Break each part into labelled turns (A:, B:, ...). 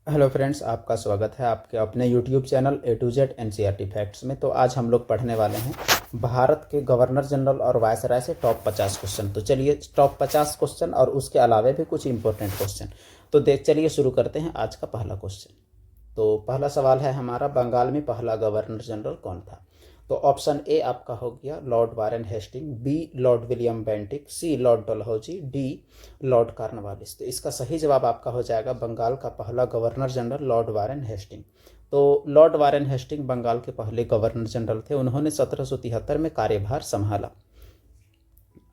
A: Hello friends, आपका स्वागत है आपके अपने YouTube channel A to Z NCERT facts में। तो आज हम लोग पढ़ने वाले हैं भारत के गवर्नर जनरल और वायसराय से टॉप 50 क्वेश्चन। तो चलिए टॉप 50 क्वेश्चन और उसके अलावा भी कुछ इंपॉर्टेंट क्वेश्चन तो चलिए शुरू करते हैं आज का पहला क्वेश्चन। तो पहला सवाल है हमारा, बंगाल में पहला गवर्नर जनरल कौन था? तो ऑप्शन ए आपका हो गया Lord Warren Hasting, B Lord William Bentinck, C Lord Dalhousie, D Lord Cornwallis. तो इसका सही जवाब आपका हो जाएगा बंगाल का पहला governor general lord Warren Hasting. तो लॉर्ड वारेन हेस्टिंग बंगाल के पहले गवर्नर जनरल थे। उन्होंने 1773 में कार्यभार संभाला।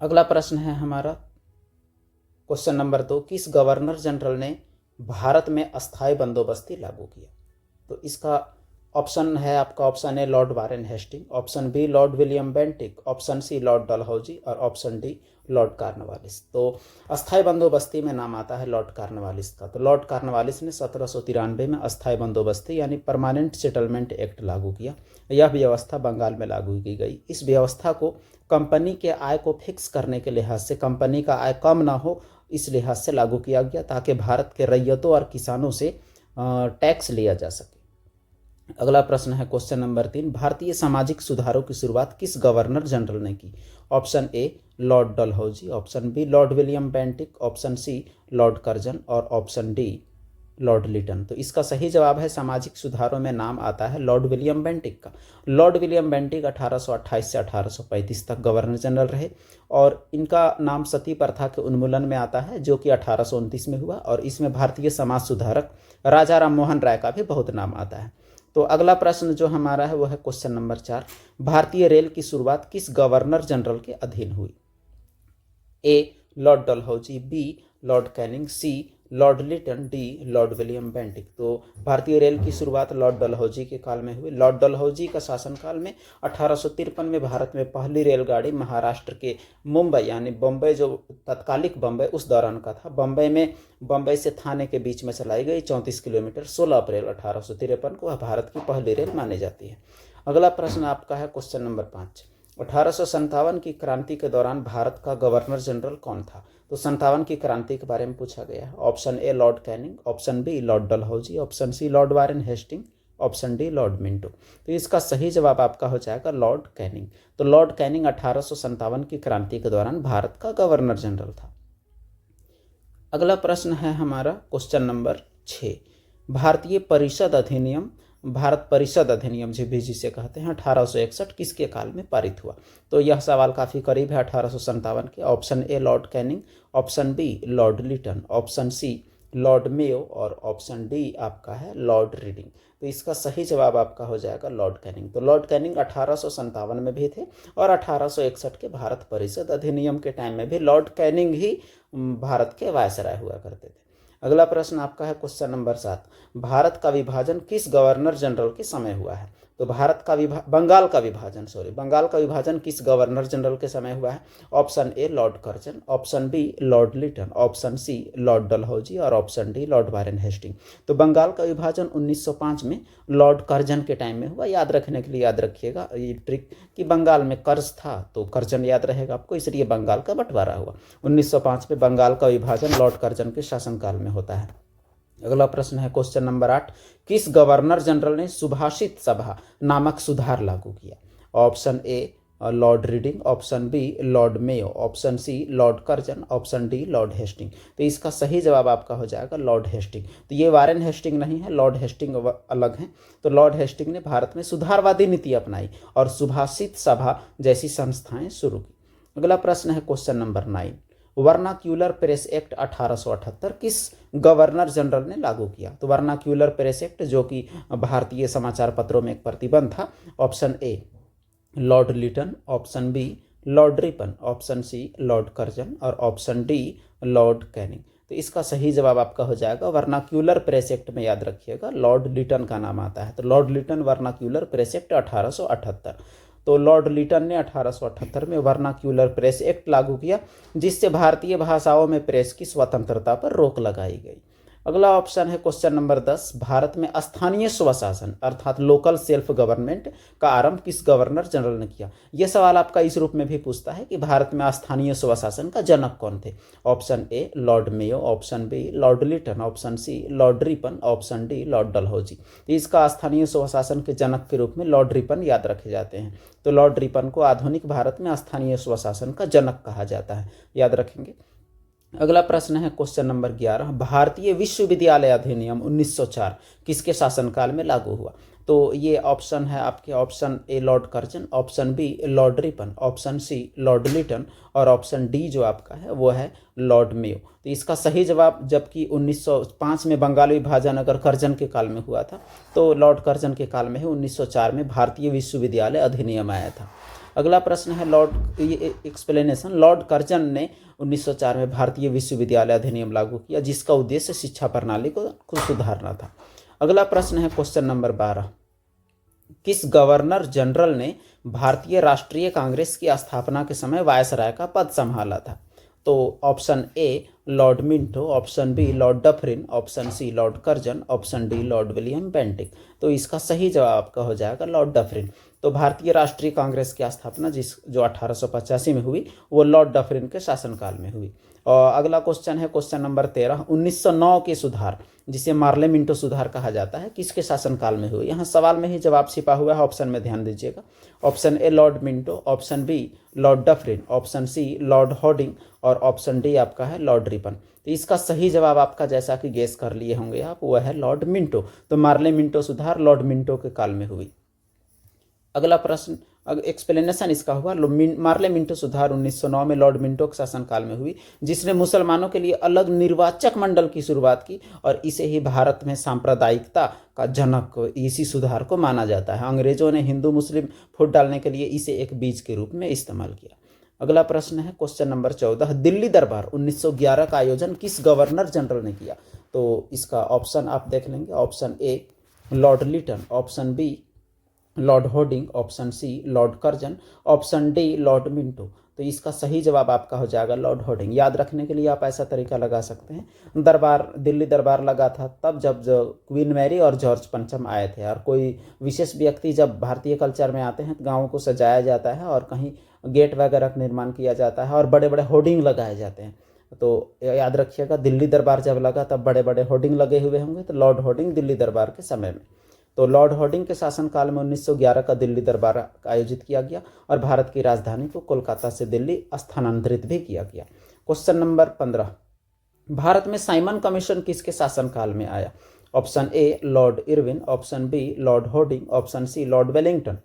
A: अगला प्रश्न है हमारा क्वेश्चन नंबर 2, किस गवर्नर जनरल ने भारत में अस्थायी बंदोबस्ती लागू किया? तो इसका ऑप्शन है आपका, option A lord Warren Hasting, option B Lord William Bentinck, option C Lord Dalhousie और ऑप्शन डी लॉर्ड कॉर्नवालिस। तो अस्थायी बंदोबस्ती में नाम आता है लॉर्ड कॉर्नवालिस का। तो लॉर्ड कॉर्नवालिस ने 1793 में अस्थायी बंदोबस्ती यानी परमानेंट सेटलमेंट एक्ट लागू किया। यह व्यवस्था बंगाल में लागू की गई। इस व्यवस्था को कंपनी के आय को फिक्स करने के लिहाज से, कंपनी का आय कम ना हो इस लिहाज से लागू किया गया, ताकि भारत के रैयतों और किसानों से टैक्स लिया जा सके। अगला प्रश्न है क्वेश्चन नंबर 3, भारतीय सामाजिक सुधारों की शुरुआत किस गवर्नर जनरल ने की? Option A Lord Dalhousie, option B Lord William Bentinck, option C Lord Curzon और ऑप्शन डी लॉर्ड लिटन। तो इसका सही जवाब है, सामाजिक सुधारों में नाम आता है लॉर्ड विलियम बेंटिक का। लॉर्ड विलियम बेंटिक 1828 से 1835 तक गवर्नर जनरल रहे और इनका नाम सती प्रथा के उन्मूलन में आता है, जो कि 1829 में हुआ। और इसमें भारतीय समाज सुधारक राजा राम मोहन राय का भी बहुत नाम आता है। तो अगला प्रश्न जो हमारा है वो है क्वेश्चन नंबर 4, भारतीय रेल की शुरुआत किस गवर्नर जनरल के अधीन हुई? A Lord Dalhousie, B Lord Canning, C Lord Lytton, D Lord William Bentinck. तो भारतीय रेल की शुरुआत लॉर्ड डलहौजी के काल में हुई। लॉर्ड डलहौजी का शासनकाल में 1853 में भारत में पहली रेलगाड़ी महाराष्ट्र के मुंबई यानी बम्बई, जो तत्कालिक बम्बई उस दौरान का था, बम्बई से थाने के बीच में चलाई गई 34 किलोमीटर 16 अप्रैल 1853 को। वह भारत की पहली रेल मानी जाती है। अगला प्रश्न आपका है क्वेश्चन नंबर 5, 1857 की क्रांति के दौरान भारत का गवर्नर जनरल कौन था? तो 57 की क्रांति के बारे में पूछा गया है। Option A Lord Canning, option B Lord Dalhousie, option C lord Warren Hasting, option D lord Minto. तो इसका सही जवाब आपका हो जाएगा लॉर्ड कैनिंग। तो लॉर्ड कैनिंग 1857 की क्रांति के दौरान भारत का गवर्नर जनरल था। अगला प्रश्न है हमारा क्वेश्चन नंबर 6, भारतीय परिषद अधिनियम, भारत परिषद अधिनियम जिसे कहते हैं, 1861 किसके काल में पारित हुआ? तो यह सवाल काफ़ी करीब है 1857 के। Option A Lord Canning, option B Lord Lytton, option C lord Mayo और ऑप्शन डी आपका है लॉर्ड रीडिंग। तो इसका सही जवाब आपका हो जाएगा लॉर्ड कैनिंग। तो लॉर्ड कैनिंग 1857 में भी थे और 1861 के भारत परिषद अधिनियम के टाइम में भी लॉर्ड कैनिंग ही भारत के वायसराय हुआ करते थे। अगला प्रश्न आपका है क्वेश्चन नंबर 7, भारत का विभाजन किस गवर्नर जनरल के समय हुआ है? तो बंगाल का विभाजन किस गवर्नर जनरल के समय हुआ है? Option A Lord Curzon, option B Lord Lytton, option C Lord Dalhousie और option D Lord Warren Hasting. तो बंगाल का विभाजन 1905 में लॉर्ड कर्जन के टाइम में हुआ। याद रखने के लिए याद रखिएगा ये ट्रिक कि बंगाल में कर्ज था तो कर्जन याद रहेगा आपको, इसलिए बंगाल का बंटवारा हुआ 1905 में। बंगाल का विभाजन लॉर्ड कर्जन के शासनकाल में होता है। अगला प्रश्न है क्वेश्चन नंबर 8, किस गवर्नर जनरल ने सुभाषित सभा नामक सुधार लागू किया? Option A lord Reading, option B Lord Mayo, option C Lord Curzon, option D lord Hasting. तो इसका सही जवाब आपका हो जाएगा लॉर्ड हेस्टिंग। तो ये वारेन हेस्टिंग नहीं है, लॉर्ड हेस्टिंग अलग है। तो लॉर्ड हेस्टिंग ने भारत में सुधारवादी नीति अपनाई और सुभाषित सभा जैसी संस्थाएं शुरू की। अगला प्रश्न है question number 9, vernacular press act 1878 किस गवर्नर जनरल ने लागू किया? तो वर्नाक्यूलर प्रेस एक्ट जो कि भारतीय समाचार पत्रों में एक प्रतिबंध था। Option A lord Lytton, option B Lord Ripon, option C Lord Curzon और ऑप्शन डी लॉर्ड कैनिंग। तो इसका सही जवाब आपका हो जाएगा वर्नाक्यूलर प्रेस एक्ट में याद रखिएगा लॉर्ड लिटन का नाम आता है। तो lord Lytton vernacular press act 1878। तो लॉर्ड लिटन ने 1878 में वर्नाक्यूलर प्रेस एक्ट लागू किया, जिससे भारतीय भाषाओं में प्रेस की स्वतंत्रता पर रोक लगाई गई। अगला ऑप्शन है क्वेश्चन नंबर 10, भारत में स्थानीय स्वशासन अर्थात लोकल सेल्फ गवर्नमेंट का आरंभ किस गवर्नर जनरल ने किया। यह सवाल आपका इस रूप में भी पूछता है कि भारत में स्थानीय स्वशासन का जनक कौन थे। Option A lord Mayo, option B Lord Lytton, option C Lord Ripon, option D lord Dalhousie. तो इसका स्थानीय स्वशासन के जनक के रूप में लॉर्ड रिपन याद रखे जाते हैं। तो लॉर्ड रिपन को आधुनिक भारत में स्थानीय स्वशासन का जनक कहा जाता है, याद रखेंगे। अगला प्रश्न है क्वेश्चन नंबर 11, भारतीय विश्वविद्यालय अधिनियम 1904 किसके शासनकाल में लागू हुआ। तो ये ऑप्शन है आपके, option A Lord Curzon, option B Lord Ripon, option C Lord Lytton और ऑप्शन डी जो आपका है वो है लॉर्ड मेयो। तो इसका सही जवाब, जबकि 1905 में बंगाल विभाजन अगर कर्जन के काल में हुआ था, तो लॉर्ड कर्जन के काल में ही 1904 में भारतीय विश्वविद्यालय अधिनियम आया था। अगला प्रश्न है एक्सप्लेनेशन, लॉर्ड कर्जन ने 1904 में भारतीय विश्वविद्यालय अधिनियम लागू किया जिसका उद्देश्य शिक्षा प्रणाली को सुधारना था। अगला प्रश्न है क्वेश्चन नंबर 12, किस गवर्नर जनरल ने भारतीय राष्ट्रीय कांग्रेस की स्थापना के समय वायसराय का पद संभाला था। तो option A lord Minto, option B Lord Dufferin, option C Lord Curzon, option D Lord William Bentinck. तो इसका सही जवाब आपका हो जाएगा लॉर्ड डफरिन। तो भारतीय राष्ट्रीय कांग्रेस की स्थापना जो 1885 में हुई वो लॉर्ड डफरिन के शासनकाल में हुई। और अगला क्वेश्चन है क्वेश्चन नंबर 13, 1909 के सुधार जिसे मार्ले मिंटो सुधार कहा जाता है किसके शासनकाल में हुए। यहाँ सवाल में ही जवाब छिपा हुआ है, ऑप्शन में ध्यान दीजिएगा। Option A lord Minto, option B Lord Dufferin, option C lord Hardinge और ऑप्शन डी आपका है लॉर्ड रिपन। तो इसका सही जवाब आपका, जैसा कि गेस कर लिए होंगे आप, वह है लॉर्ड मिंटो। तो मार्ले मिंटो सुधार लॉर्ड मिंटो के काल में हुई। अगला प्रश्न एक्सप्लेनेशन इसका हुआ, मार्ले मिंटो सुधार 1909 में लॉर्ड मिंटो के शासनकाल में हुई जिसने मुसलमानों के लिए अलग निर्वाचक मंडल की शुरुआत की और इसे ही भारत में सांप्रदायिकता का जनक इसी सुधार को माना जाता है। अंग्रेजों ने हिंदू मुस्लिम फूट डालने के लिए इसे एक बीज के रूप में इस्तेमाल किया। अगला प्रश्न है क्वेश्चन नंबर 14, दिल्ली दरबार 1911 का आयोजन किस गवर्नर जनरल ने किया। तो इसका ऑप्शन आप देख लेंगे, option A lord Lytton, option B lord Hardinge, option C Lord Curzon, option D lord Minto. तो इसका सही जवाब आपका हो जाएगा लॉर्ड हॉर्डिंग। याद रखने के लिए आप ऐसा तरीका लगा सकते हैं, दिल्ली दरबार लगा था तब जब क्वीन मैरी और जॉर्ज पंचम आए थे। और कोई विशेष व्यक्ति जब भारतीय कल्चर में आते हैं तो गाँवों को सजाया जाता है और कहीं गेट वगैरह का निर्माण किया जाता है और बड़े बड़े होर्डिंग लगाए जाते हैं। तो याद रखिएगा, दिल्ली दरबार जब लगा तब बड़े बड़े होर्डिंग लगे हुए होंगे, तो लॉर्ड हॉर्डिंग दिल्ली दरबार के समय में। तो लॉर्ड हॉर्डिंग के शासनकाल में 1911 का दिल्ली दरबार आयोजित किया गया और भारत की राजधानी को कोलकाता से दिल्ली स्थानांतरित भी किया गया। क्वेश्चन नंबर 15, भारत में साइमन कमीशन किसके शासनकाल में आया। Option A lord Irwin, option B lord Hardinge, option C Lord Wellington,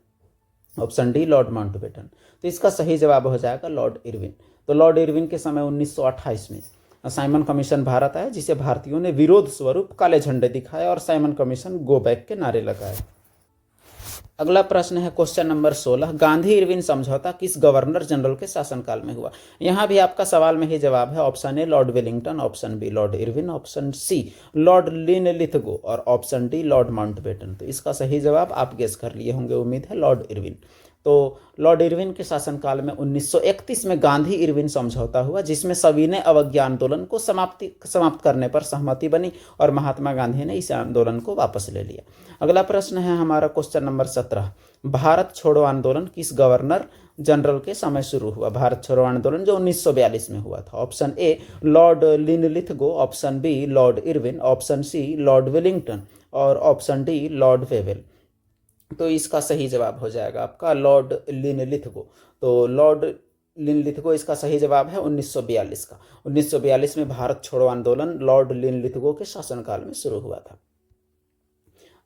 A: option D lord Mountbatten. तो इसका सही जवाब हो जाएगा लॉर्ड इरविन। तो लॉर्ड इरविन के समय 1928 में साइमन कमीशन भारत आया जिसे भारतीयों ने विरोध स्वरूप काले झंडे दिखाए और साइमन कमीशन गो बैक के नारे लगाए। अगला प्रश्न है क्वेश्चन नंबर 16, गांधी इरविन समझौता किस गवर्नर जनरल के शासनकाल में हुआ। यहाँ भी आपका सवाल में ही जवाब है, option A Lord Wellington, option B Lord Irwin, option C lord Linlithgow और ऑप्शन डी लॉर्ड माउंटबेटन। तो इसका सही जवाब आप गेस कर लिए होंगे, उम्मीद है लॉर्ड इरविन। तो लॉर्ड इरविन के शासनकाल में 1931 में गांधी इरविन समझौता हुआ जिसमें सविनय अवज्ञा आंदोलन को समाप्त करने पर सहमति बनी और महात्मा गांधी ने इस आंदोलन को वापस ले लिया। अगला प्रश्न है हमारा क्वेश्चन नंबर 17, भारत छोड़ो आंदोलन किस गवर्नर जनरल के समय शुरू हुआ। भारत छोड़ो आंदोलन जो 1942 में हुआ था। Option A Lord Linlithgow, option B Lord Irwin, option C Lord Wellington और ऑप्शन डी लॉर्ड वेवेल। तो इसका सही जवाब हो जाएगा आपका लॉर्ड लिनलिथगो। तो लॉर्ड लिनलिथगो इसका सही जवाब है 1942 का। 1942 में भारत छोड़ो आंदोलन लॉर्ड लिनलिथगो के शासनकाल में शुरू हुआ था।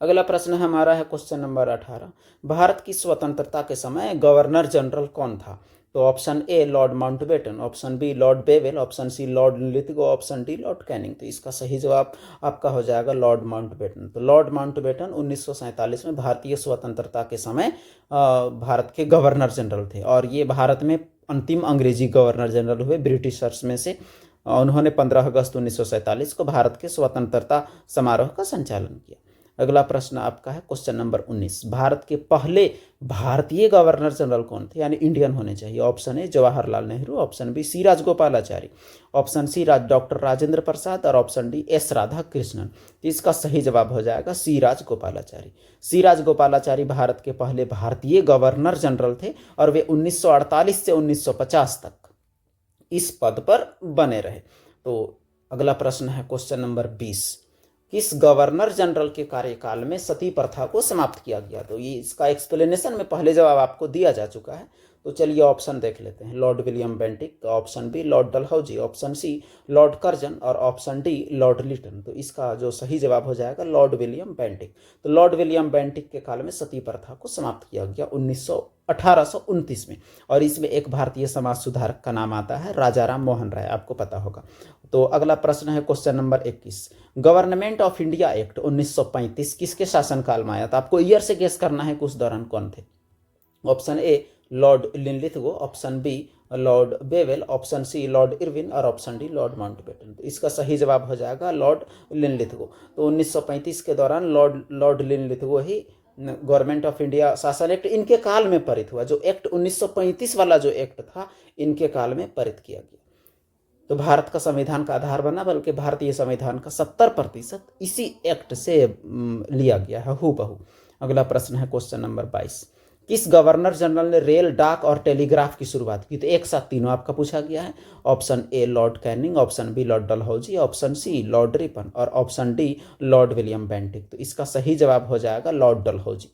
A: अगला प्रश्न हमारा है क्वेश्चन नंबर 18, भारत की स्वतंत्रता के समय गवर्नर जनरल कौन था। तो option A Lord Mountbatten, option B lord Wavell, option C lord Linlithgow, option D lord Canning. तो इसका सही जवाब आपका हो जाएगा लॉर्ड माउंटबेटन। तो लॉर्ड माउंटबेटन 1947 में भारतीय स्वतंत्रता के समय भारत के गवर्नर जनरल थे और ये भारत में अंतिम अंग्रेजी गवर्नर जनरल हुए ब्रिटिशर्स में से। उन्होंने 15 अगस्त 1947 को भारत के स्वतंत्रता समारोह का संचालन किया। अगला प्रश्न आपका है क्वेश्चन नंबर 19, भारत के पहले भारतीय गवर्नर जनरल कौन थे, यानी इंडियन होने चाहिए। Option A Jawaharlal Nehru, option B C Rajagopalachari, option C doctor Rajendra Prasad और option D S Radhakrishnan. इसका सही जवाब हो जाएगा सी राजगोपालाचारी। सी राजगोपालाचारी भारत के पहले भारतीय गवर्नर जनरल थे और वे 1948 से 1950 तक इस पद पर बने रहे। तो अगला प्रश्न है क्वेश्चन नंबर 20, किस गवर्नर जनरल के कार्यकाल में सती प्रथा को समाप्त किया गया। तो ये इसका एक्सप्लेनेशन में पहले जवाब आपको दिया जा चुका है। तो चलिए ऑप्शन देख लेते हैं। Lord William Bentinck, option B Lord Dalhousie, option C Lord Curzon और ऑप्शन डी लॉर्ड लिटन। तो इसका जो सही जवाब हो जाएगा लॉर्ड विलियम बेंटिक। तो लॉर्ड विलियम बेंटिक के काल में सती प्रथा को समाप्त किया गया 1829 में। और इसमें एक भारतीय समाज सुधारक का नाम आता है राजाराम मोहन राय, आपको पता होगा। तो अगला प्रश्न है question number 21, government of India act 1935 किसके शासनकाल में आया था। आपको ईयर से गेस करना है कि उस दौरान कौन थे। Option A Lord Linlithgow, option B lord Wavell, option C Lord Irwin और ऑप्शन डी लॉर्ड माउंटबेटन। तो इसका सही जवाब हो जाएगा लॉर्ड लिनलिथगो। तो 1935 के दौरान Lord Linlithgow he government of India शासन एक्ट इनके काल में पारित हुआ। जो एक्ट 1935 वाला जो एक्ट था इनके काल में पारित किया गया। तो भारत का संविधान का आधार बना, बल्कि भारतीय संविधान का 70% इसी एक्ट से लिया गया है हूबहू। अगला प्रश्न है क्वेश्चन नंबर 22, किस गवर्नर जनरल ने रेल, डाक और टेलीग्राफ की शुरुआत की। तो एक साथ तीनों आपका पूछा गया है। Option A Lord Canning, option B Lord Dalhousie, option C Lord Ripon और option D Lord William Bentinck. तो इसका सही जवाब हो जाएगा लॉर्ड डलहौजी।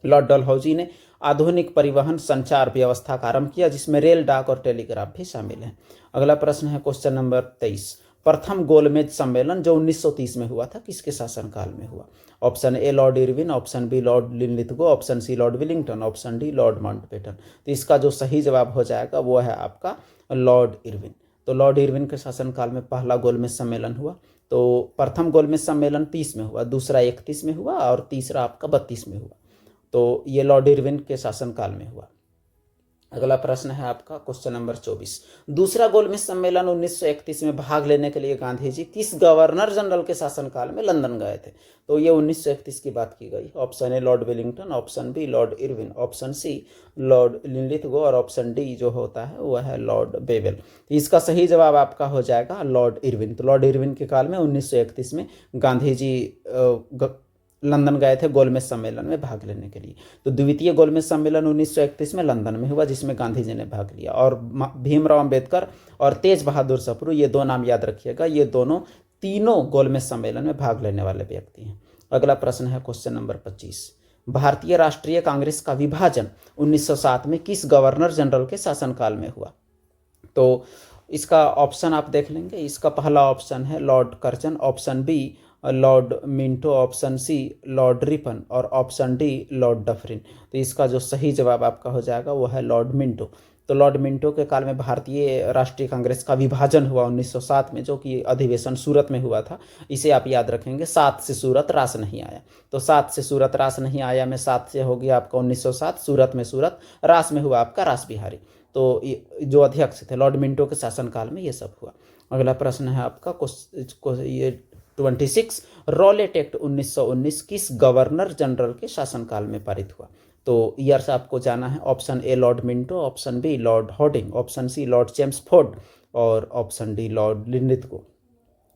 A: लॉर्ड डलहौजी ने आधुनिक परिवहन संचार व्यवस्था का आरंभ किया, जिसमें रेल, डाक और टेलीग्राफ भी शामिल है। अगला प्रश्न है क्वेश्चन नंबर 23, प्रथम गोलमेज सम्मेलन जो 1930 में हुआ था किसके शासनकाल में हुआ। Option A lord Irwin, option B Lord Linlithgow, option C Lord Willingdon, option D lord Mountbatten. तो इसका जो सही जवाब हो जाएगा वो है आपका लॉर्ड इरविन। तो लॉर्ड इरविन के शासनकाल में पहला गोलमेज सम्मेलन हुआ। तो प्रथम गोलमेज सम्मेलन 30 में हुआ, दूसरा 31 में हुआ और तीसरा आपका 32 में हुआ। तो ये लॉर्ड इरविन के शासनकाल में हुआ। अगला प्रश्न है आपका क्वेश्चन नंबर 24, दूसरा गोलमेज सम्मेलन 1931 में भाग लेने के लिए गांधी जी किस गवर्नर जनरल के शासनकाल में लंदन गए थे। तो ये 1931 की बात की गई। Option A lord Willingdon, option B Lord Irwin, option C lord Linlithgow और ऑप्शन डी जो होता है वह है लॉर्ड बेवेल। तो इसका सही जवाब आपका हो जाएगा लॉर्ड इरविन। तो लॉर्ड इरविन के काल में 1931 में गांधी जी लंदन गए थे गोलमेज सम्मेलन में भाग लेने के लिए। तो द्वितीय गोलमेज सम्मेलन 1931 में लंदन में हुआ, जिसमें गांधी जी ने भाग लिया। और भीमराव अंबेडकर और तेज बहादुर सप्रू, ये दो नाम याद रखिएगा, ये तीनों गोलमेज सम्मेलन में भाग लेने वाले व्यक्ति हैं। अगला प्रश्न है क्वेश्चन नंबर 25, भारतीय राष्ट्रीय कांग्रेस का विभाजन 1907 में किस गवर्नर जनरल के शासनकाल में हुआ। तो इसका ऑप्शन आप देख लेंगे। इसका पहला ऑप्शन है lord Curzon, option B lord Minto, option C Lord Ripon और ऑप्शन डी लॉर्ड डफरिन। तो इसका जो सही जवाब आपका हो जाएगा वो है लॉर्ड मिंटो। तो लॉर्ड मिंटो के काल में भारतीय राष्ट्रीय कांग्रेस का विभाजन हुआ 1907 में, जो कि अधिवेशन सूरत में हुआ था। इसे आप याद रखेंगे, 7 से सूरत रास नहीं आया। तो 7 से सूरत रास नहीं आया में 7 से हो गया आपका 1907, सूरत में सूरत, रास में हुआ आपका रास बिहारी। तो जो अध्यक्ष थे लॉर्ड मिंटो के शासनकाल में ये सब हुआ। अगला प्रश्न है आपका ये 26, रॉलेट एक्ट 1919 किस गवर्नर जनरल के शासनकाल में पारित हुआ। तो ईयर्स आपको जाना है। Option A lord Minto, option B lord Hardinge, option C Lord Chelmsford और ऑप्शन डी लॉर्ड लिनलिथगो।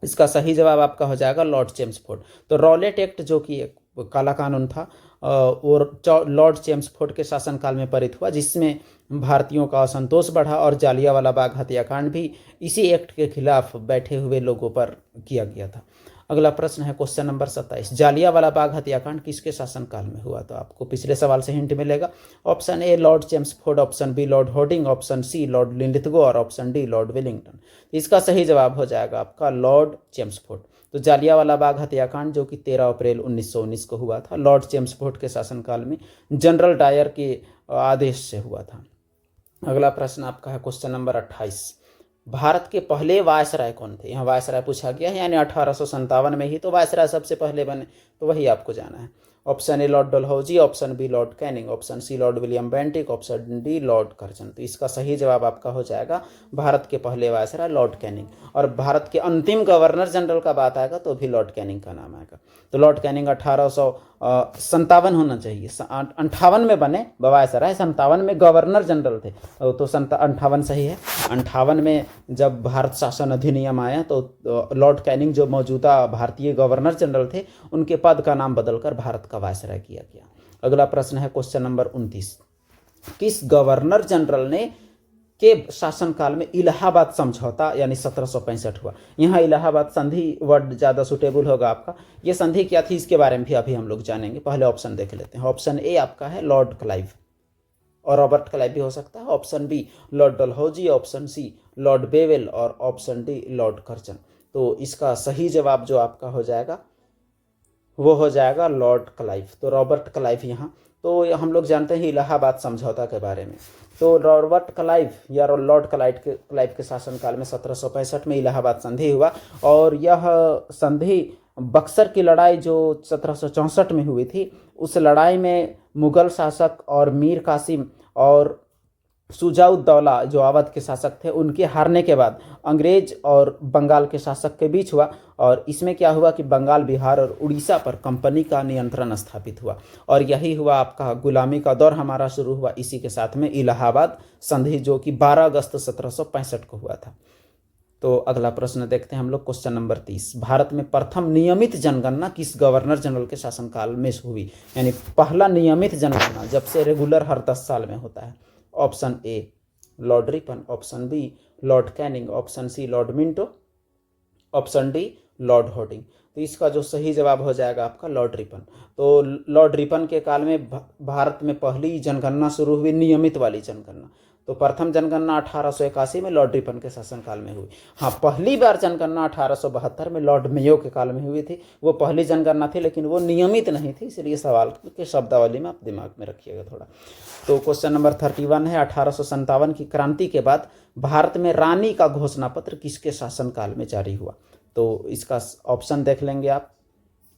A: इसका सही जवाब आपका हो जाएगा लॉर्ड चेम्सफोर्ड। तो रॉलेट एक्ट जो कि एक काला कानून था और लॉर्ड चेम्सफोर्ड के शासनकाल में पारित हुआ, जिसमें भारतीयों का असंतोष बढ़ा और जालियांवाला बाग हत्याकांड भी इसी एक्ट के खिलाफ बैठे हुए लोगों पर किया गया था। अगला प्रश्न है क्वेश्चन नंबर 27, जालियांवाला बाग हत्याकांड किसके शासनकाल में हुआ। तो आपको पिछले सवाल से हिंट मिलेगा। Option A lord Chelmsford, option B lord Hardinge, option C lord Linlithgow और ऑप्शन डी लॉर्ड विलिंगटन। इसका सही जवाब हो जाएगा आपका लॉर्ड चेम्सफोर्ड। तो जालियांवाला बाग हत्याकांड जो कि 13 अप्रैल 1919 को हुआ था, लॉर्ड चेम्सफोर्ड के शासनकाल में जनरल डायर के आदेश से हुआ था। अगला प्रश्न आपका है क्वेश्चन नंबर 28, भारत के पहले वायसराय कौन थे। यहाँ वायसराय पूछा गया है, यानी 1857 में ही तो वायसराय सबसे पहले बने, तो वही आपको जाना है। Option A Lord Dalhousie, option B Lord Canning, option C Lord William Bentinck, option D lord Curzon. तो इसका सही जवाब आपका हो जाएगा भारत के पहले वायसराय लॉर्ड कैनिंग। और भारत के अंतिम गवर्नर जनरल का बात आएगा तो भी लॉर्ड कैनिंग का नाम आएगा। तो लॉर्ड कैनिंग 1857 होना चाहिए, 58 में बने वायसराय, 57 में गवर्नर जनरल थे, तो 58 सही है। 58 में जब भारत शासन अधिनियम आया तो लॉर्ड कैनिंग जो मौजूदा भारतीय गवर्नर जनरल थे उनके पद का नाम बदलकर भारत का वायसराय किया गया। अगला प्रश्न है क्वेश्चन नंबर 29, किस गवर्नर जनरल ने के शासनकाल में इलाहाबाद समझौता यानी 1765 हुआ। यहाँ इलाहाबाद संधि वर्ड ज़्यादा सुटेबल होगा आपका। ये संधि क्या थी इसके बारे में भी अभी हम लोग जानेंगे, पहले ऑप्शन देख लेते हैं। ऑप्शन ए आपका है लॉर्ड क्लाइव और रॉबर्ट क्लाइव भी हो सकता है, option B Lord Dalhousie, option C lord Wavell और ऑप्शन डी लॉर्ड कर्जन। तो इसका सही जवाब जो आपका हो जाएगा वो हो जाएगा लॉर्ड क्लाइव। तो रॉबर्ट क्लाइव यहाँ, तो हम लोग जानते हैं इलाहाबाद समझौता के बारे में। तो रॉबर्ट क्लाइव या लॉर्ड क्लाइव के शासनकाल में 1765 में इलाहाबाद संधि हुआ और यह संधि बक्सर की लड़ाई जो 1764 में हुई थी, उस लड़ाई में मुगल शासक और मीर कासिम और शुजाउद्दौला जो अवध के शासक थे उनके हारने के बाद अंग्रेज और बंगाल के शासक के बीच हुआ। और इसमें क्या हुआ कि बंगाल, बिहार और उड़ीसा पर कंपनी का नियंत्रण स्थापित हुआ और यही हुआ आपका गुलामी का दौर हमारा शुरू हुआ इसी के साथ में इलाहाबाद संधि जो कि 12 अगस्त 1765 को हुआ था। तो अगला प्रश्न देखते हैं हम लोग क्वेश्चन नंबर 30, भारत में प्रथम नियमित जनगणना किस गवर्नर जनरल के शासनकाल में हुई, यानी पहला नियमित जनगणना जब से रेगुलर हर 10 साल में होता है। Option A Lord Ripon, option B Lord Canning, option C lord Minto, option D lord Hardinge. तो इसका जो सही जवाब हो जाएगा आपका लॉर्ड रिपन। तो लॉर्ड रिपन के काल में भारत में पहली जनगणना शुरू हुई, नियमित वाली जनगणना। तो प्रथम जनगणना 1881 में लॉर्ड रिपन के शासनकाल में हुई। हाँ, पहली बार जनगणना 1872 में लॉर्ड मेयो के काल में हुई थी। वो पहली जनगणना थी लेकिन वो नियमित नहीं थी, इसलिए सवाल के शब्दावली में आप दिमाग में रखिएगा थोड़ा। तो क्वेश्चन नंबर 31 है, 1857 की क्रांति के बाद भारत में रानी का घोषणा पत्र किसके शासनकाल में जारी हुआ। तो इसका ऑप्शन देख लेंगे आप।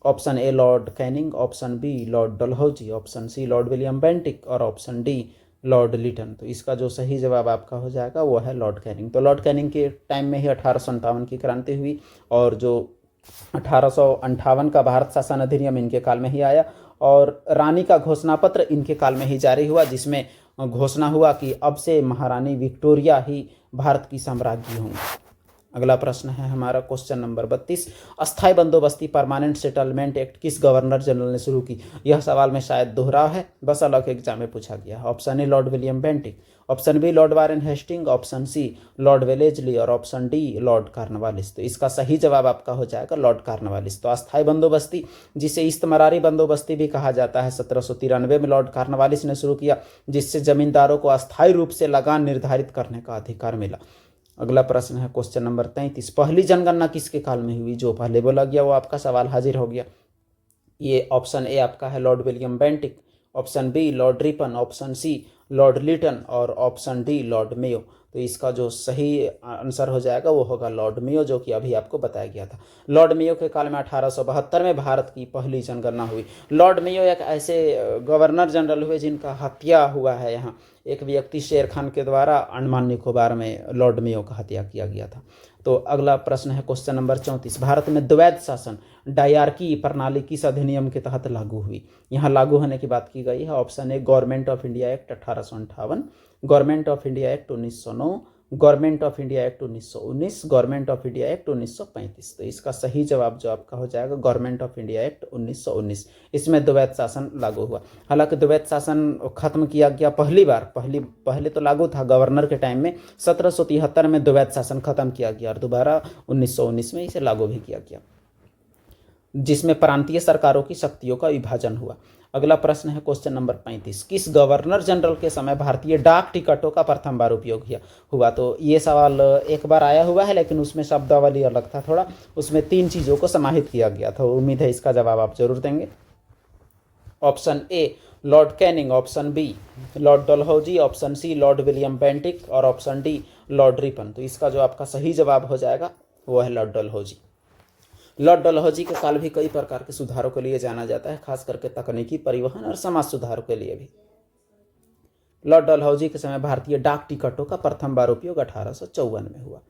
A: Option A Lord Canning, option B Lord Dalhousie, option C Lord William Bentinck और ऑप्शन डी लॉर्ड लिटन। तो इसका जो सही जवाब आपका हो जाएगा वो है लॉर्ड कैनिंग। तो लॉर्ड कैनिंग के टाइम में ही 1857 की क्रांति हुई और जो 1858 का भारत शासन अधिनियम इनके काल में ही आया और रानी का घोषणा पत्र इनके काल में ही जारी हुआ, जिसमें घोषणा हुआ कि अब से महारानी विक्टोरिया ही भारत की साम्राज्ञी होंगी। अगला प्रश्न है हमारा क्वेश्चन नंबर 32, अस्थाई बंदोबस्ती परमानेंट सेटलमेंट एक्ट किस गवर्नर जनरल ने शुरू की। यह सवाल में शायद दोहराव है, बस अलग एग्जाम में पूछा गया। Option A lord William Bentinck, option B Lord Warren Hasting, option C lord Wellesley और ऑप्शन डी लॉर्ड कार्नवालिस। तो इसका सही जवाब आपका हो जाएगा लॉर्ड कार्नवालिस। तो अस्थाई बंदोबस्ती जिसे इस्तमरारी बंदोबस्ती भी कहा जाता है 1793 में लॉर्ड कार्नवालिस ने शुरू किया, जिससे जमींदारों को अस्थायी रूप से लगान निर्धारित करने का अधिकार मिला। अगला प्रश्न है क्वेश्चन नंबर 33, पहली जनगणना किसके काल में हुई। जो पहले बोला गया वो आपका सवाल हाजिर हो गया। ये ऑप्शन ए आपका है lord William Bentinck, option B Lord Ripon, option C Lord Lytton और ऑप्शन डी लॉर्ड मेयो। तो इसका जो सही आंसर हो जाएगा वो होगा लॉर्ड मेयो, जो कि अभी आपको बताया गया था। लॉर्ड मेयो के काल में 1872 में भारत की पहली जनगणना हुई। लॉर्ड मेयो एक ऐसे गवर्नर जनरल हुए जिनका हत्या हुआ है। यहाँ एक व्यक्ति शेर खान के द्वारा अंडमान निकोबार में लॉर्ड मेयो का हत्या किया गया था। तो अगला प्रश्न है क्वेश्चन नंबर 34, भारत में द्वैध शासन डायरकी प्रणाली किस अधिनियम के तहत लागू हुई। यहाँ लागू होने की बात की गई है। Option A government of India act 1858, government of India act 1909, government of India act 1919, government of India act 1935। तो इसका सही जवाब जो आपका हो जाएगा गवर्नमेंट ऑफ इंडिया एक्ट 1919। इसमें द्वैध शासन लागू हुआ। हालांकि द्वैध शासन खत्म किया गया पहली बार, पहले तो लागू था गवर्नर के टाइम में, 1773 में द्वैध शासन खत्म किया गया और दोबारा 1919 में इसे लागू भी किया गया, जिसमें प्रांतीय सरकारों की शक्तियों का विभाजन हुआ। अगला प्रश्न है क्वेश्चन नंबर 35, किस गवर्नर जनरल के समय भारतीय डाक टिकटों का प्रथम बार उपयोग हुआ। तो ये सवाल एक बार आया हुआ है लेकिन उसमें शब्दावली अलग था थोड़ा, उसमें 3 चीज़ों को समाहित किया गया था। उम्मीद है इसका जवाब आप जरूर देंगे। Option A Lord Canning, option B Lord Dalhousie, option C Lord William Bentinck और ऑप्शन डी लॉर्ड रिपन। तो इसका जो आपका सही जवाब हो जाएगा वो है लॉर्ड डलहौजी। लॉर्ड डलहौजी का काल भी कई प्रकार के सुधारों के लिए जाना जाता है, खास करके तकनीकी, परिवहन और समाज सुधारों के लिए भी। लॉर्ड डलहौजी के समय भारतीय डाक टिकटों का प्रथम बार उपयोग 1854 में हुआ।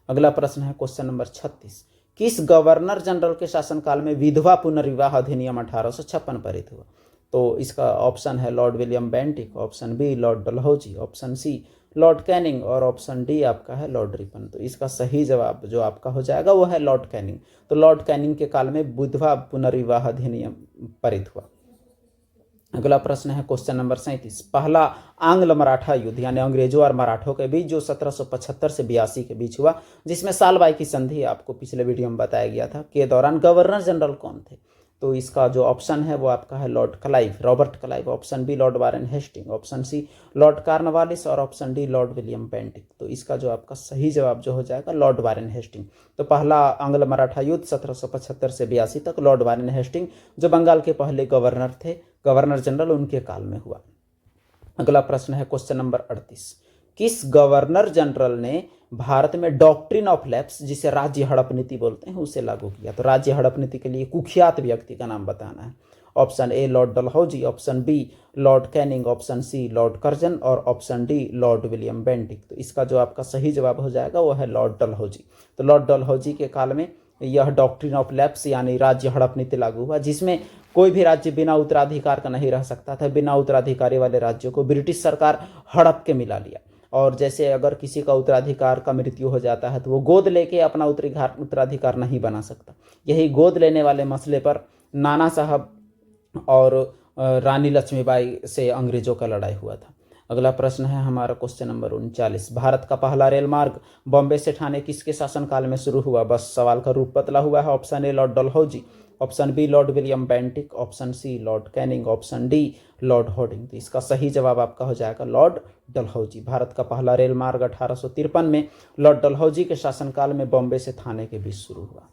A: अगला प्रश्न है क्वेश्चन नंबर 36, किस गवर्नर जनरल के शासनकाल में विधवा पुनर्विवाह अधिनियम 1856 पारित हुआ? तो इसका ऑप्शन है lord William Bentinck, option B Lord Dalhousie, option C lord Canning और ऑप्शन डी आपका है लॉर्ड रिपन। तो इसका सही जवाब जो आपका हो जाएगा वो है लॉर्ड कैनिंग। तो लॉर्ड कैनिंग के काल में विधवा पुनर्विवाह अधिनियम पारित हुआ। अगला प्रश्न है क्वेश्चन नंबर 37, पहला आंग्ल मराठा युद्ध यानी अंग्रेजों और मराठों के बीच जो 1775 से 82 के बीच हुआ, जिसमें सालबाई की संधि आपको पिछले वीडियो में बताया गया था, के दौरान गवर्नर जनरल कौन थे? तो इसका जो ऑप्शन है वो आपका है Lord Clive, Robert Clive, option B Lord Warren Hasting, option C Lord Cornwallis और option D Lord William Bentinck. तो इसका जो आपका सही जवाब जो हो जाएगा लॉर्ड वारेन हेस्टिंग। तो पहला आंग्ल मराठा युद्ध 1775 से 82 तक लॉर्ड वारेन हेस्टिंग जो बंगाल के पहले गवर्नर थे, गवर्नर जनरल, उनके काल में हुआ। अगला प्रश्न है क्वेश्चन नंबर 38, किस गवर्नर जनरल ने भारत में डॉक्ट्रिन ऑफ लैप्स, जिसे राज्य हड़प नीति बोलते हैं, उसे लागू किया? तो राज्य हड़प नीति के लिए कुख्यात व्यक्ति का नाम बताना है। Option A Lord Dalhousie, option B Lord Canning, option C Lord Curzon और option D Lord William Bentinck. तो इसका जो आपका सही जवाब हो जाएगा वो है लॉर्ड डलहौजी। तो लॉर्ड डलहौजी के काल में यह डॉक्ट्रिन ऑफ लैप्स यानी राज्य हड़प नीति लागू हुआ, जिसमें कोई भी राज्य बिना उत्तराधिकार का नहीं रह सकता था। बिना उत्तराधिकारी वाले राज्यों को ब्रिटिश सरकार हड़प के मिला लिया। और जैसे अगर किसी का उत्तराधिकार का मृत्यु हो जाता है तो वो गोद लेके अपना उत्तराधिकार नहीं बना सकता। यही गोद लेने वाले मसले पर नाना साहब और रानी लक्ष्मीबाई से अंग्रेजों का लड़ाई हुआ था। अगला प्रश्न है हमारा क्वेश्चन नंबर 39, भारत का पहला रेल मार्ग बॉम्बे से ठाणे किसके शासनकाल में शुरू हुआ? बस सवाल का रूप बदला हुआ है। Option A Lord Dalhousie, option B Lord William Bentinck, option C lord Canning, option D lord Hardinge. तो इसका सही जवाब आपका हो जाएगा लॉर्ड डलहौजी। भारत का पहला रेल मार्ग 1853 में लॉर्ड डलहौजी के शासनकाल में बॉम्बे से ठाणे के बीच शुरू हुआ।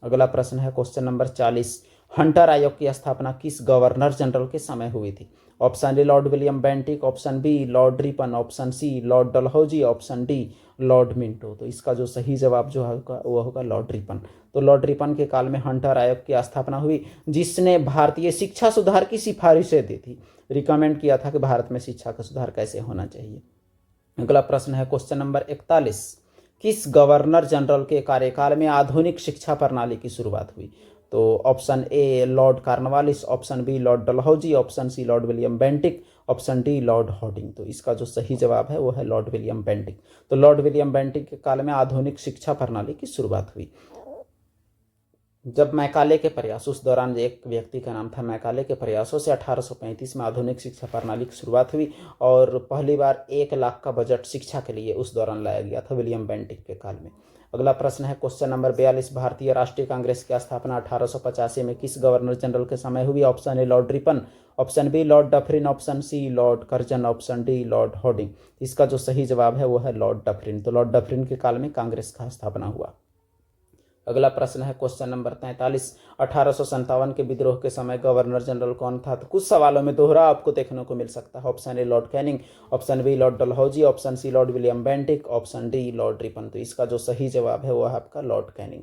A: अगला प्रश्न है क्वेश्चन नंबर 40, हंटर आयोग की स्थापना किस गवर्नर जनरल के समय हुई थी? Option A lord William Bentinck, option B Lord Ripon, option C Lord Dalhousie, option D lord Minto. तो इसका जो सही जवाब जो होगा वो होगा लॉर्ड रिपन। तो लॉर्ड रिपन के काल में हंटर आयोग की स्थापना हुई, जिसने भारतीय शिक्षा सुधार की सिफारिशें दी थी, रिकमेंड किया था कि भारत में शिक्षा का सुधार कैसे होना चाहिए। अगला प्रश्न है क्वेश्चन नंबर 41, किस गवर्नर जनरल के कार्यकाल में आधुनिक शिक्षा प्रणाली की शुरुआत हुई? तो option A lord Cornwallis, option B Lord Dalhousie, option C Lord William Bentinck, option D lord Hardinge. तो इसका जो सही जवाब है वो है लॉर्ड विलियम बेंटिक। तो लॉर्ड विलियम बेंटिक के काल में आधुनिक शिक्षा प्रणाली की शुरुआत हुई। जब मैकाले के प्रयास, उस दौरान एक व्यक्ति का नाम था मैकाले के प्रयासों से 1835 में आधुनिक शिक्षा प्रणाली की शुरुआत हुई और पहली बार 1 लाख का बजट शिक्षा के लिए उस दौरान लाया गया था विलियम बेंटिक के काल में। अगला प्रश्न है क्वेश्चन नंबर 42, भारतीय राष्ट्रीय कांग्रेस की स्थापना 1885 में किस गवर्नर जनरल के समय हुई? Option A Lord Ripon, option B Lord Dufferin, option C Lord Curzon, option D lord Hardinge. इसका जो सही जवाब है वो है लॉर्ड डफरिन। तो लॉर्ड डफरिन के काल में कांग्रेस का स्थापना हुआ। अगला प्रश्न है क्वेश्चन नंबर 43, 1857 के विद्रोह के समय गवर्नर जनरल कौन था? तो कुछ सवालों में दोहरा आपको देखने को मिल सकता है। Option A Lord Canning, option B Lord Dalhousie, option C Lord William Bentinck, option D Lord Ripon. तो इसका जो सही जवाब है वो है आपका लॉर्ड कैनिंग।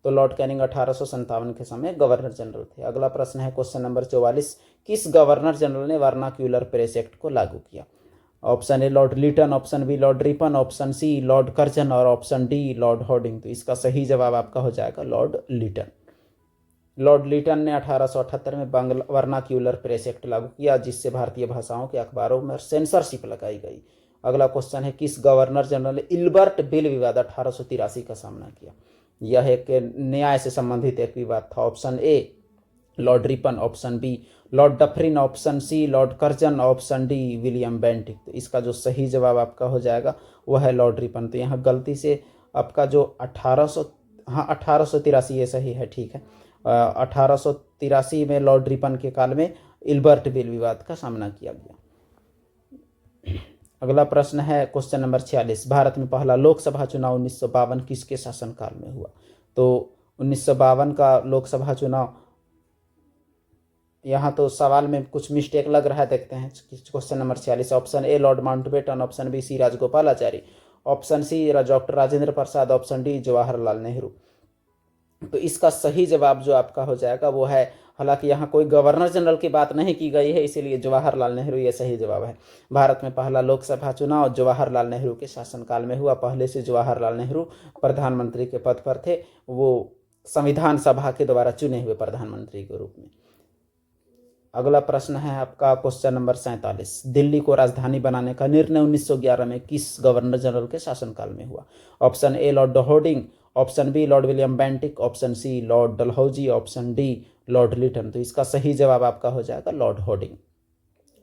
A: तो लॉर्ड कैनिंग 1857 के समय गवर्नर जनरल थे। अगला प्रश्न है क्वेश्चन नंबर 44, किस गवर्नर जनरल ने वर्नाक्यूलर प्रेस एक्ट को लागू किया? Option A lord Lytton, option B Lord Ripon, option C Lord Curzon और ऑप्शन डी लॉर्ड हॉर्डिंग। तो इसका सही जवाब आपका हो जाएगा लॉर्ड लीटन। लॉर्ड लीटन ने 1878 में वर्नाक्यूलर प्रेस एक्ट लागू किया, जिससे भारतीय भाषाओं के अखबारों में सेंसरशिप लगाई गई। अगला क्वेश्चन है, किस गवर्नर जनरल ने इल्बर्ट बिल विवाद 1883 का सामना किया? यह एक न्याय से संबंधित एक विवाद था। Option A Lord Ripon, option B Lord Dufferin, option C Lord Curzon, option D William Bentinck. तो इसका जो सही जवाब आपका हो जाएगा वह है लॉर्ड रिपन। तो यहाँ गलती से आपका जो 1883 ये सही है, ठीक है। 1883 में लॉर्ड रिपन के काल में इल्बर्ट बिल विवाद का सामना किया गया। अगला प्रश्न है क्वेश्चन नंबर 46, भारत में पहला लोकसभा चुनाव 1952 किसके शासनकाल में हुआ? तो 1952 का लोकसभा चुनाव, यहाँ तो सवाल में कुछ मिस्टेक लग रहा है, देखते हैं question number 46। Option A Lord Mountbatten, option B C Rajagopalachari, option C doctor Rajendra Prasad, option D Jawaharlal Nehru. तो इसका सही जवाब जो आपका हो जाएगा वो है, हालांकि यहाँ कोई गवर्नर जनरल की बात नहीं की गई है, इसीलिए जवाहरलाल नेहरू ये सही जवाब है। भारत में पहला लोकसभा चुनाव जवाहरलाल नेहरू के शासनकाल में हुआ। पहले से जवाहरलाल नेहरू प्रधानमंत्री के पद पर थे, वो संविधान सभा के द्वारा चुने हुए प्रधानमंत्री के रूप में। अगला प्रश्न है आपका क्वेश्चन नंबर 47। दिल्ली को राजधानी बनाने का निर्णय 1911 में किस गवर्नर जनरल के शासनकाल में हुआ? Option A Lord Hardinge, option B Lord William Bentinck, option C Lord Dalhousie, option D Lord Lytton. तो इसका सही जवाब आपका हो जाएगा लॉर्ड होर्डिंग।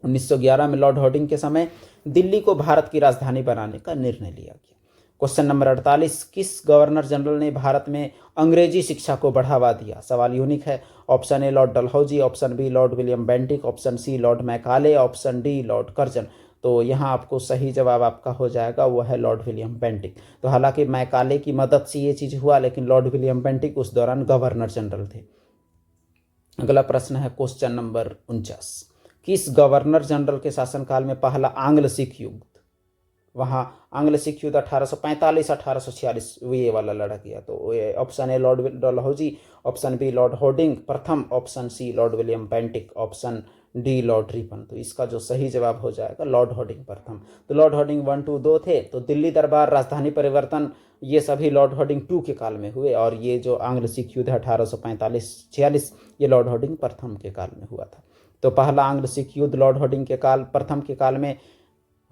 A: 1911 में लॉर्ड होर्डिंग के समय दिल्ली को भारत की राजधानी बनाने का निर्णय लिया गया। Question number 48। किस गवर्नर जनरल ने भारत में अंग्रेजी शिक्षा को बढ़ावा दिया? सवाल यूनिक है। Option A Lord Dalhousie, option B Lord William Bentinck, option C Lord Macaulay, option D lord Curzon. तो यहाँ आपको सही जवाब आपका हो जाएगा वो है लॉर्ड विलियम बेंटिक। तो हालांकि मैकाले की मदद से ये चीज़ हुआ, लेकिन लॉर्ड विलियम बेंटिक उस दौरान गवर्नर जनरल थे। अगला प्रश्न है क्वेश्चन नंबर 49। किस गवर्नर जनरल के शासनकाल में पहला आंग्ल सिख युद्ध, वहाँ आंग्ल सिख युद्ध 1845-1846 ये वाला लड़ा गया? तो option A Lord Dalhousie, option B Lord Hardinge प्रथम, option C Lord William Bentinck, option D Lord Ripon. तो इसका जो सही जवाब हो जाएगा लॉर्ड होर्डिंग प्रथम। तो लॉर्ड होर्डिंग 1, 2, 2 थे। तो दिल्ली दरबार, राजधानी परिवर्तन, ये सभी लॉर्ड होर्डिंग 2 के काल में हुए, और ये जो आंग्ल सिख युद्ध है 1845-46 ये लॉर्ड होर्डिंग प्रथम के काल में हुआ था। तो पहला आंग्ल सिख युद्ध लॉर्ड होर्डिंग के काल प्रथम के काल में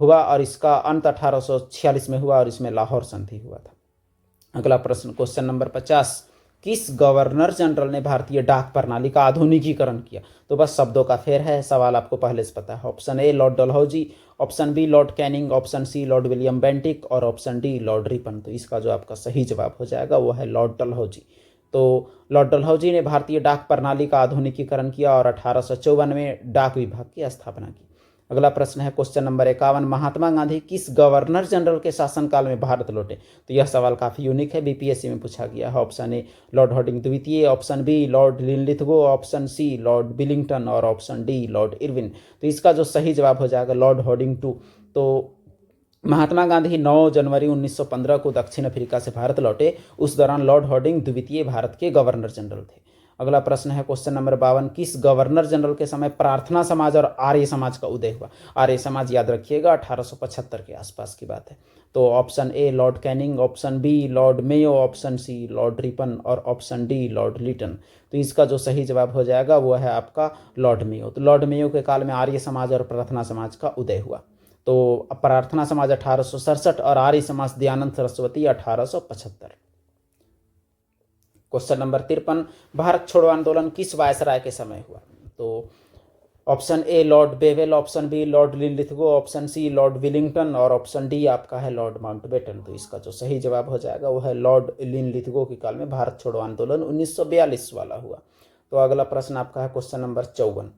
A: हुआ, और इसका अंत 1846 में हुआ, और इसमें लाहौर संधि हुआ था। अगला प्रश्न क्वेश्चन नंबर 50। किस गवर्नर जनरल ने भारतीय डाक प्रणाली का आधुनिकीकरण किया? तो बस शब्दों का फेर है, सवाल आपको पहले से पता है। Option A Lord Dalhousie, option B Lord Canning, option C Lord William Bentinck, और ऑप्शन डी लॉर्ड रिपन। तो इसका जो आपका सही जवाब हो जाएगा वो है लॉर्ड डलहौजी। तो लॉर्ड डलहौजी ने भारतीय डाक प्रणाली का आधुनिकीकरण किया और 1854 में डाक विभाग की स्थापना की। अगला प्रश्न है क्वेश्चन नंबर 51। महात्मा गांधी किस गवर्नर जनरल के शासनकाल में भारत लौटे? तो यह सवाल काफ़ी यूनिक है, बीपीएससी में पूछा गया है। ऑप्शन ए लॉर्ड होर्डिंग द्वितीय, option B Lord Linlithgow, option C Lord Willingdon, और ऑप्शन डी लॉर्ड इरविन। तो इसका जो सही जवाब हो जाएगा लॉर्ड होर्डिंग 2। तो महात्मा गांधी 9 जनवरी 1915 को दक्षिण अफ्रीका से भारत लौटे। उस दौरान लॉर्ड होर्डिंग द्वितीय भारत के गवर्नर जनरल थे। अगला प्रश्न है क्वेश्चन नंबर 52। किस गवर्नर जनरल के समय प्रार्थना समाज और आर्य समाज का उदय हुआ? आर्य समाज याद रखिएगा 1875 के आसपास की बात है। तो option A Lord Canning, option B Lord Mayo, option C Lord Ripon, और ऑप्शन डी लॉर्ड लिटन। तो इसका जो सही जवाब हो जाएगा वो है आपका लॉर्ड मेयो। तो लॉर्ड मेयो के काल में आर्य समाज और प्रार्थना समाज का उदय हुआ। तो प्रार्थना समाज 1867 और आर्य समाज दयानंद सरस्वती 1875। Question number 53। भारत छोड़ो आंदोलन किस वायसराय के समय हुआ? तो option A Lord Wavell, option B Lord Linlithgow, option C Lord Willingdon, और ऑप्शन डी आपका है लॉर्ड माउंटबेटन। तो इसका जो सही जवाब हो जाएगा वो है लॉर्ड लिनलिथगो के काल में भारत छोड़ो आंदोलन 1942 वाला हुआ। तो अगला प्रश्न आपका है question number 54।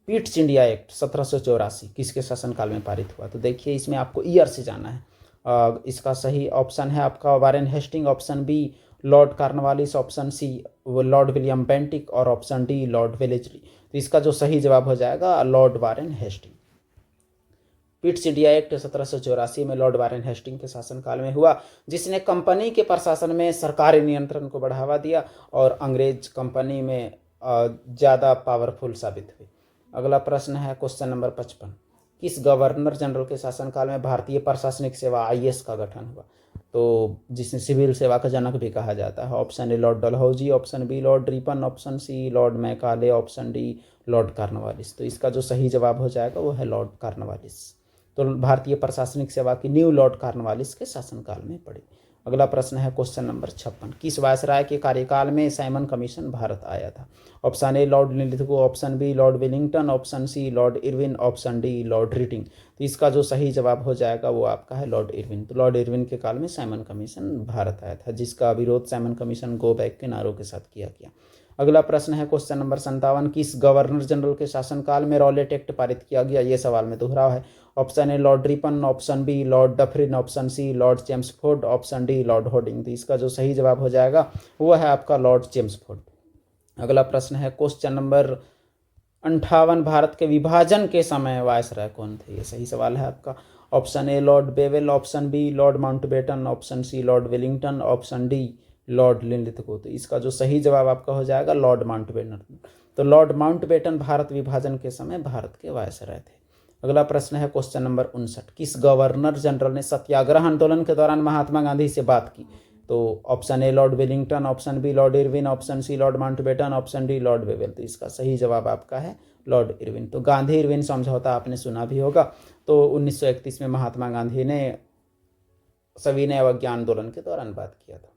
A: Pitt's India Act 1784 किसके शासनकाल में पारित हुआ? तो देखिए इसमें आपको ईयर से जाना है। इसका सही ऑप्शन है आपका Warren Hasting, option B Lord Cornwallis, option C Lord William Bentinck, और ऑप्शन डी लॉर्ड वेलेस्ली। तो इसका जो सही जवाब हो जाएगा Lord Warren Hastings. Pitt's India Act 1784 में लॉर्ड वारेन हेस्टिंग के शासनकाल में हुआ, जिसने कंपनी के प्रशासन में सरकारी नियंत्रण को बढ़ावा दिया और अंग्रेज कंपनी में ज़्यादा पावरफुल साबित हुई। अगला प्रश्न है क्वेश्चन नंबर 55। किस गवर्नर जनरल के शासनकाल में भारतीय प्रशासनिक सेवा आईएएस का गठन हुआ? तो जिसने सिविल सेवा का जनक भी कहा जाता है। Option A Lord Dalhousie, option B Lord Ripon, option C Lord Macaulay, option D Lord Cornwallis. तो इसका जो सही जवाब हो जाएगा वो है लॉर्ड कार्नवालिस। तो भारतीय प्रशासनिक सेवा की नींव लॉर्ड कार्नवालिस के शासनकाल में पड़ी। अगला प्रश्न है क्वेश्चन नंबर 56। किस वायसराय के कार्यकाल में साइमन कमीशन भारत आया था? Option A Lord Linlithgow, option B Lord Willingdon, option C Lord Irwin, option D Lord Reading. तो इसका जो सही जवाब हो जाएगा वो आपका है लॉर्ड इरविन। तो लॉर्ड इरविन के काल में साइमन कमीशन भारत आया था, जिसका विरोध साइमन कमीशन गो बैक के नारों के साथ किया गया। अगला प्रश्न है क्वेश्चन नंबर 57। किस गवर्नर जनरल के शासनकाल में रॉलेट एक्ट पारित किया गया? ये सवाल में दोहराव है। Option A Lord Ripon, option B Lord Dufferin, option C Lord Chelmsford, option D Lord Hardinge. तो इसका जो सही जवाब हो जाएगा वो है आपका लॉर्ड चेम्सफोर्ड। अगला प्रश्न है क्वेश्चन नंबर 58। भारत के विभाजन के समय वायसराय कौन थे? ये सही सवाल है आपका। Option A Lord Wavell, option B Lord Mountbatten, option C Lord Wellington, option D Lord Linlithgow. तो इसका जो सही जवाब आपका हो जाएगा लॉर्ड माउंटबेटन। तो लॉर्ड माउंटबेटन भारत विभाजन के समय भारत के वायसराय थे। अगला प्रश्न है क्वेश्चन नंबर 59, किस गवर्नर जनरल ने सत्याग्रह आंदोलन के दौरान महात्मा गांधी से बात की? तो option A Lord Wellington, option B Lord Irwin, option C Lord Mountbatten, option D Lord Wavell. तो इसका सही जवाब आपका है लॉर्ड इरविन। तो गांधी इरविन समझौता आपने सुना भी होगा। तो 1931 में महात्मा गांधी ने सविनय अवज्ञा आंदोलन के दौरान बात किया था।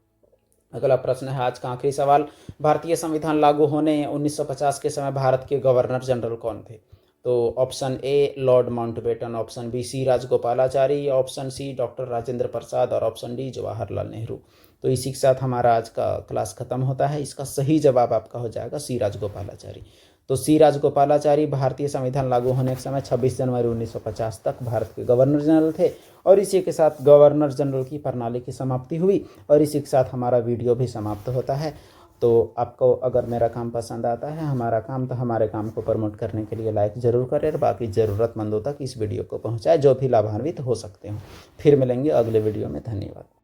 A: अगला प्रश्न है आज का आखिरी सवाल, भारतीय संविधान लागू होने 1950 के समय भारत के गवर्नर जनरल कौन थे? तो option A Lord Mountbatten, option B C Rajagopalachari, option C doctor Rajendra Prasad और ऑप्शन डी जवाहरलाल नेहरू। तो इसी के साथ हमारा आज का क्लास खत्म होता है। इसका सही जवाब आपका हो जाएगा सी राजगोपालाचारी। तो सी राजगोपालाचारी भारतीय संविधान लागू होने के समय 26 जनवरी 1950 तक भारत के गवर्नर जनरल थे। और इसी के साथ गवर्नर जनरल की प्रणाली की समाप्ति हुई और इसी के साथ हमारा वीडियो भी समाप्त होता है। तो आपको अगर मेरा काम पसंद आता है, हमारा काम, तो हमारे काम को प्रमोट करने के लिए लाइक ज़रूर करें और बाकी ज़रूरतमंदों तक इस वीडियो को पहुंचाएं जो भी लाभान्वित हो सकते हो। फिर मिलेंगे अगले वीडियो में। धन्यवाद।